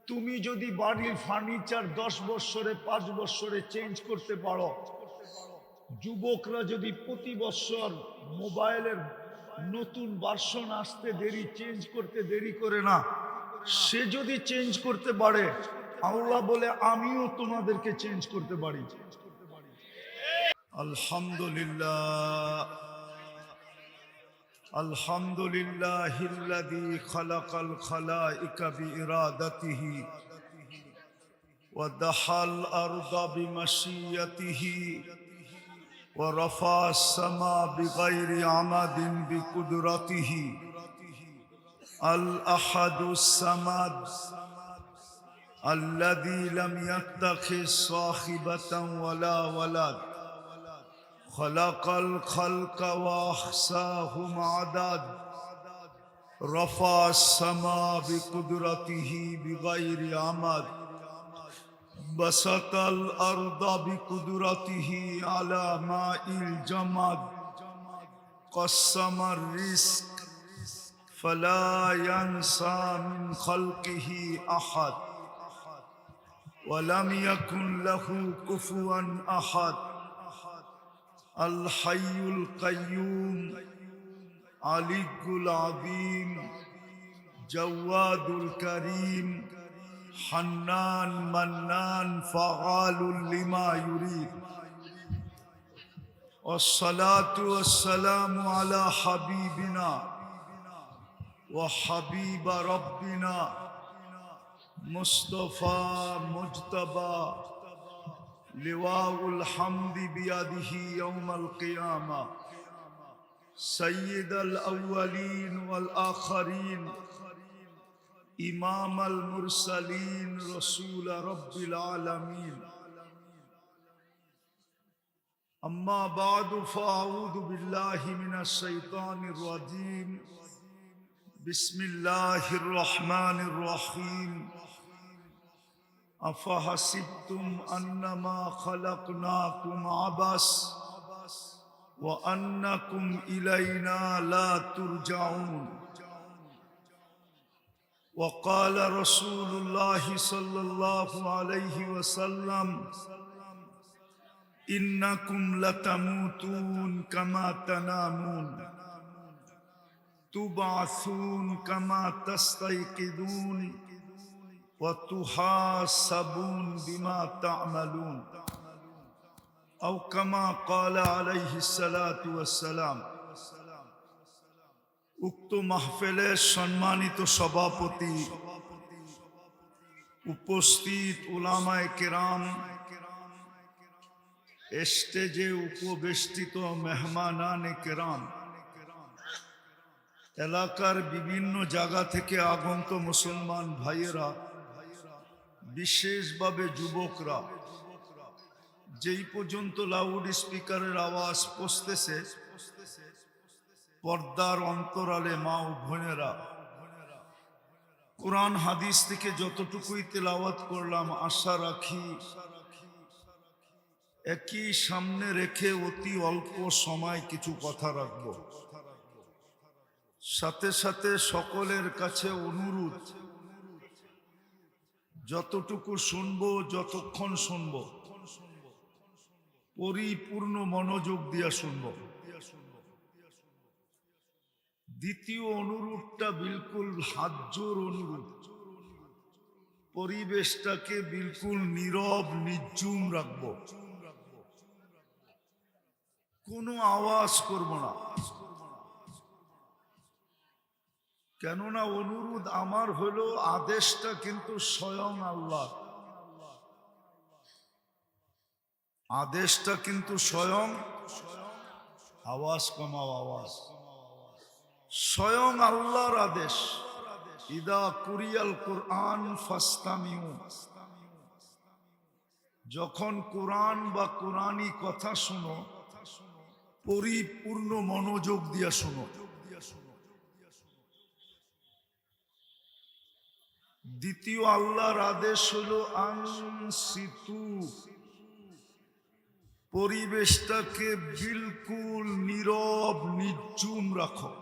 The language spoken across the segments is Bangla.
তুমি যদি বাড়ির ফার্নিচার 10 বছরে 5 বছরে চেঞ্জ করতে পারো, যুবকরা যদি প্রতি বছর মোবাইলের নতুন ভার্সন আসতে দেরি, চেঞ্জ করতে দেরি করে না, সে যদি চেঞ্জ করতে পারে, আল্লাহ বলে আমিও তোমাদেরকে চেঞ্জ করতে পারি। আলহামদুলিল্লাহ, আলহামদুলিল্লাহিল্লাযী খালাকাল খালাইকা বিইরাদাতিহি ওয়া দাহাল আরদা বিমাশিয়াতিহি ওয়া রাফা'আস সামা বিগাইরি আমাদিন বিকুদরাতিহি আল আহাদুস সামাদ আল্লাযী লাম ইয়াত্তাখিজ সাহিবাতান ওয়ালা ওয়ালাদ খালাকাল খালকা ওয়া আহসাহুম আদাদ রাফা'আস সামা বিকুদরাতিহি বিগাইরি আমাদ বাসাতাল আরদা বিকুদরাতিহি আলা মাইল জামাদ কাসসামার রিজক ফালা ইয়ানসা মিন খালকিহি আহাদ ওয়া লাম ইয়াকুন লাহু কুফুয়ান আহাদ আল হাইয়ুল কাইয়্যুম আলিয়্যুল আযীম জাওয়াদুল কারীম হান্নান মান্নান ফাআলুল লিমা ইউরিদ ওয়াসসালাতু ওয়াসসালামু আলা হাবিবিনা ওয়া হাবিবা রাব্বিনা মুস্তাফা মুজতাবা লিওয়াউল হামদি বিয়াদিহি ইয়াউমাল কিয়ামা সাইয়্যিদাল আউওয়ালিন ওয়াল আখিরিন ইমাম আল মুরসালিন রাসূল রাব্বিল আলামিন আম্মা বা'দু ফাআউযু বিল্লাহি মিনাশ শাইতানির রাজীম বিসমিল্লাহির রহমানির রহিম আফাহাসিবতুম আন্নামা খালাকনাকুম আবাস ওয়া আন্নাকুম ইলাইনা লা তুরজাউন وقال رسول الله صلى الله عليه وسلم إنكم لتموتون كما تنامون تبعثون كما تستيقظون وتحاسبون بما تعملون أو كما قال عليه الصلاة والسلام। উক্ত মাহফিলের সম্মানিত সভাপতি, উপস্থিত উলামায়ে কেরাম, স্টেজে উপবেষ্টিত মেহমানানে কেরাম, এলাকার বিভিন্ন জায়গা থেকে আগত মুসলমান ভাইয়েরা, বিশেষভাবে যুবকরা, যেই পর্যন্ত লাউড স্পিকারের আওয়াজ পৌঁছতেছে, পর্দার অন্তরালে মা ও বোনেরা, কোরআন হাদিস থেকে যতটুকুই তেলাওয়াত করলাম, আশা রাখি একই সামনে রেখে অতি অল্প সময় কিছু কথা রাখব। সাথে সাথে সকলের কাছে অনুরোধ, যতটুকু শুনবো, যতক্ষণ শুনবো, পরিপূর্ণ মনোযোগ দিয়া শুনবো। দ্বিতীয় অনুরোধটা বিলকুল হাতজোড় অনুরোধ, পরিবেশটাকে বিলকুল নীরব নির্জুম রাখবো, কোনো আওয়াজ করব না। কেননা অনুরোধ আমার হলো, আদেশটা কিন্তু স্বয়ং আল্লাহ, আদেশটা কিন্তু স্বয়ং, আওয়াজ কমাও, আওয়াজ, স্বয়ং আল্লাহর আদেশ। ইদা কুরিয়াল কুরআন ফাসতামিউ, যখন কোরআন বা কোরআনী কথা শুনো, পরিপূর্ণ মনোযোগ দিয়া শুনো। দ্বিতীয় আল্লাহর আদেশ হলো আনসিতু, পরিবেশটাকে বিলকুল নীরব নির্জুম রাখো,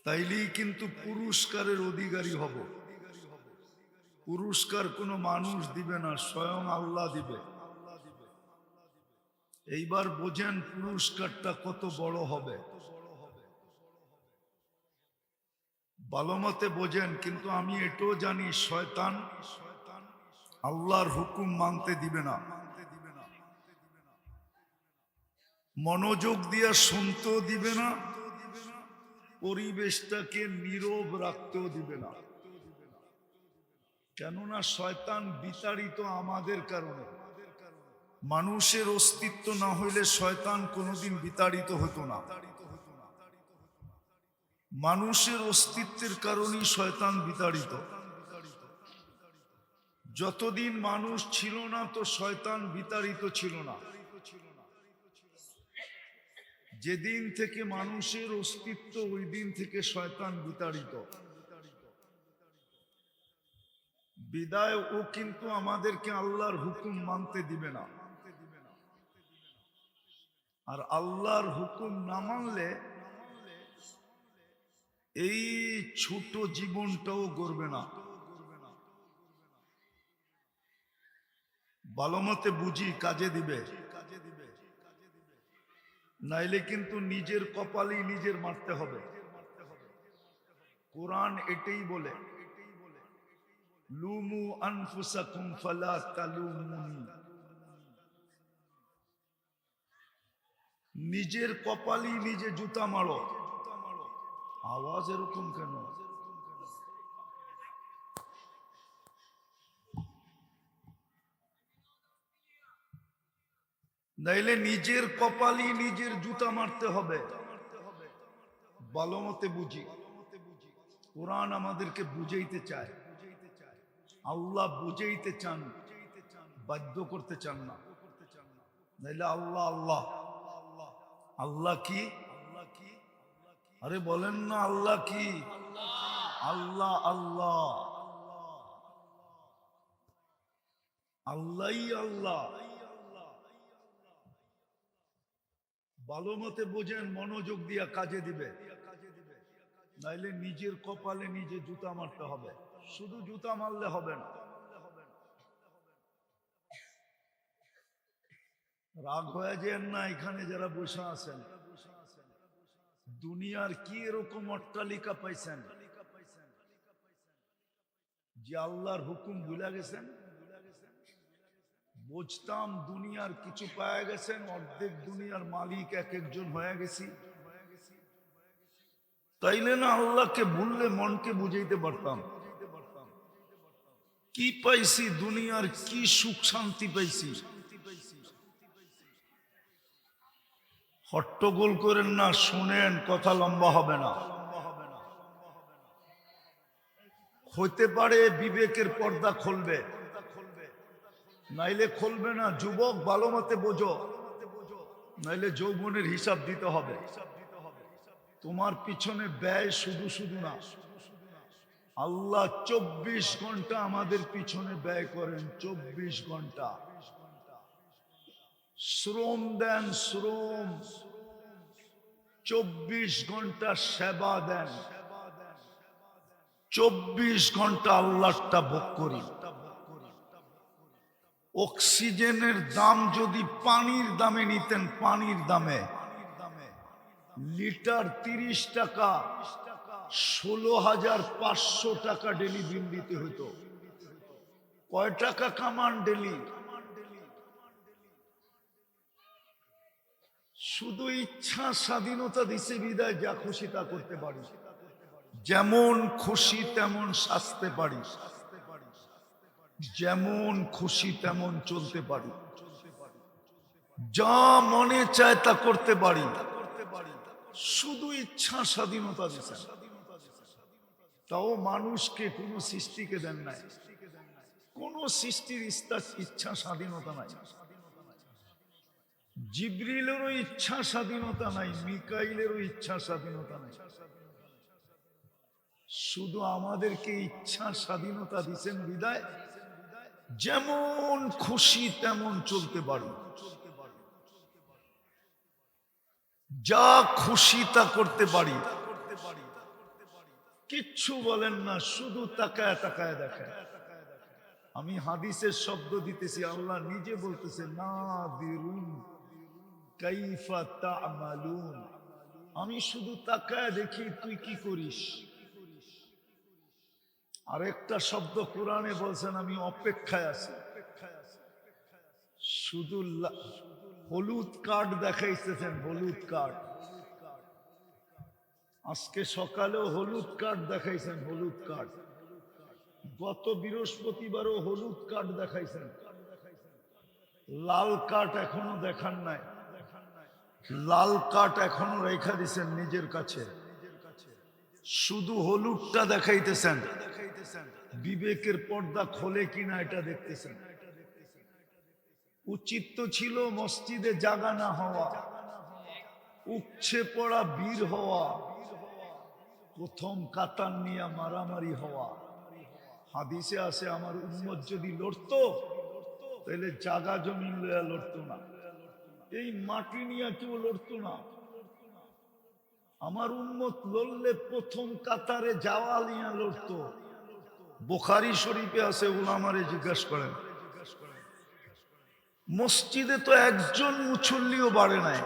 তাইলেই কিন্তু পুরস্কারের অধিকারী হব। পুরস্কার কোনো মানুষ দিবে না, স্বয়ং আল্লাহ দিবে। এইবার বোঝেন পুরস্কারটা কত বড় হবে, ভালো মতে বোঝেন। কিন্তু আমি এটাও জানি শয়তান আল্লাহর হুকুম মানতে দিবে না, মনোযোগ দিয়ে শুনতেও দিবে না, পরিবেশটাকে নীরব রাখতেও দিবে না। কেননা শয়তান বিতাড়িত আমাদের কারণে। মানুষের অস্তিত্ব না হইলে শয়তান কোনোদিন বিতাড়িত হতো না। মানুষের অস্তিত্বের কারণেই শয়তান বিতাড়িত। যতদিন মানুষ ছিল না তো শয়তান বিতাড়িত ছিল না। যেদিন থেকে মানুষের অস্তিত্ব ওই দিন থেকে শয়তান বিতাড়িত। বিদায় ও কিন্তু আমাদেরকে আল্লাহর হুকুম মানতে দিবে না। আর আল্লাহর হুকুম না মানলে এই ছোট জীবনটাও গড়বে না। ভালো মতে বুঝি কাজে দিবে, নাইলে কিন্তু নিজের কপালেই নিজের মারতে হবে। কোরআন এটাই বলে, লুমু আনফুসাকুম ফালা তালুমুনি। নিজের কপালেই নিজে জুতা মারো। আওয়াজ এরকম কেন? নাইলে নিজের কপালই নিজের জুতা মারতে হবে। ভালো মতে বুঝি, কোরআন আমাদেরকে বুঝাইতে চায়, আল্লাহ বুঝাইতে চান, বাধ্য করতে চান না। নাইলে আল্লাহ আল্লাহ আল্লাহ কি? আরে বলেন না আল্লাহ কি? আল্লাহ আল্লাহ আল্লাহই আল্লাহ। ভালো মতে বোঝেন, মনোযোগ দিয়া কাজে দিবে, নাইলে নিজের কপালে নিজে জুতা মারতে হবে। শুধু জুতা মারলে হবে না। রাগ হয়ে যান না এখানে যারা বসে আছেন। দুনিয়ার কি এরকম অট্টালিকা পাইছেন যে আল্লাহর হুকুম ভুলে গেছেন? বুঝতাম দুনিয়ার কিছু পাওয়া গেছেন, অর্ধেক দুনিয়ার মালিক এক একজন হয়ে গেছি। তাইলে না আল্লাহকে ভুললে মনকে বুঝাইতে পারতাম কি পাইছি, দুনিয়ার কি সুখ শান্তি পাইছি। হট্টগোল করেন না, শুনেন, কথা লম্বা হবে না। হইতে পারে বিবেকের পর্দা খুলবে, নাইলে খুলবে না। যুবক ভালো মতে বোঝো, নাইলে যৌবনের হিসাব দিতে হবে। তোমার পিছনে ব্যয় শুধু শুধু না। আল্লাহ 24 ঘন্টা আমাদের পিছনে ব্যয় করেন, 24 ঘন্টা শ্রম দেন, শ্রম। 24 ঘন্টা সেবা দেন, 24 ঘন্টা আল্লাহটা ভোগ করি। অক্সিজেনের দাম যদি পানির দামে নিতেন, পানির দামে লিটার 30 টাকা, 16,500 টাকা ডেলি বিল দিতে হতো। কয় টাকা কামান ডেলি? শুধু ইচ্ছা স্বাধীনতা দিছে বিদায় যা খুশি তা করতে পারি, যেমন খুশি তেমন সাজতে পারি, যেমন খুশি তেমন চলতে পারি, যা মনে চায় তা করতে পারি। শুধু ইচ্ছা স্বাধীনতা দিচ্ছেন, তাও মানুষকে কোনো সৃষ্টিকে দেন নাই। কোন সৃষ্টির ইচ্ছা স্বাধীনতা নাই। জিবরিলেরও ইচ্ছা স্বাধীনতা নাই, মিকাইলেরও ইচ্ছা স্বাধীনতা নাই। শুধু আমাদেরকে ইচ্ছা স্বাধীনতা দিচ্ছেন বিদায় যেমন খুশি তেমন চলতে পারি, যা খুশি তা করতে পারি। কিচ্ছু বলেন না, শুধু তাকায় তাকায় দেখেন। আমি হাদিসের শব্দ দিতেছি, আল্লাহ নিজে বলতেছে নাদিরুন কাইফা তা'মালুন, আমি শুধু তাকায় দেখি তুই কি করিস। আরেকটা শব্দ কোরআনে বলছেন আমি অপেক্ষায় আছি। শুধু হলুদ কার্ড দেখাইতেছেন, হলুদ কার্ড। আজকে সকালেও হলুদ কার্ড দেখাইছেন, হলুদ কার্ড। গত বৃহস্পতিবারও হলুদ কার্ড দেখাইছেন, লাল কার্ড এখনো দেখান নাই। লাল কার্ড এখনো রেখা দিছেন নিজের কাছে, শুধু হলুদটা দেখাইতেছেন। বিবেকের পর্দা খোলে কিনা এটা দেখতেছেন। উচিত তো ছিল মসজিদে জাগা না হওয়া, উপচে পড়া বীর হওয়া, প্রথম কাতার নিয়ে মারামারি হওয়া। হাদিসে আছে আমার উম্মত যদি লড়তো তাহলে জাগা জমিন লইয়া লড়তো না, এই মাটি নিয়ে কেউ লড়তো না। আমার উম্মত লড়লে প্রথম কাতারে যাওয়া নিয়ে লড়তো। বুখারী শরীফে আছে, উলামারে জিজ্ঞাসা করেন, মসজিদে তো একজন মুসল্লিও বাড়ে নাই,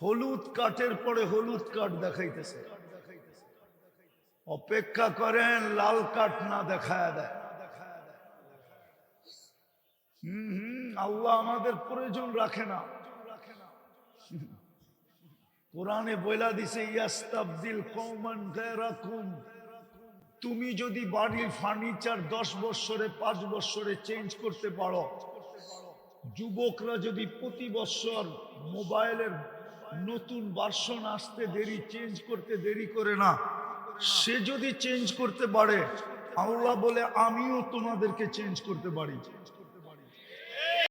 হলুদ কাঠের পরে হলুদ কাঠ দেখাইতেছে। অপেক্ষা করেন লাল কাঠ না দেখায় দেয়। আল্লাহ আমাদের প্রয়োজন রাখে না। কোরআনে বইলা দিছে ইয়াস্তাবদিল কওমান গায়রাকুম, তুমি যদি বাড়ির ফার্নিচার 10 বছরে 5 বছরে চেঞ্জ করতে পারো, যুবকরা যদি প্রতি বছর মোবাইলের নতুন ভার্সন আসতে দেরি, চেঞ্জ করতে দেরি করে না, সে যদি চেঞ্জ করতে পারে, আল্লাহ বলে আমিও তোমাদেরকে চেঞ্জ করতে পারি।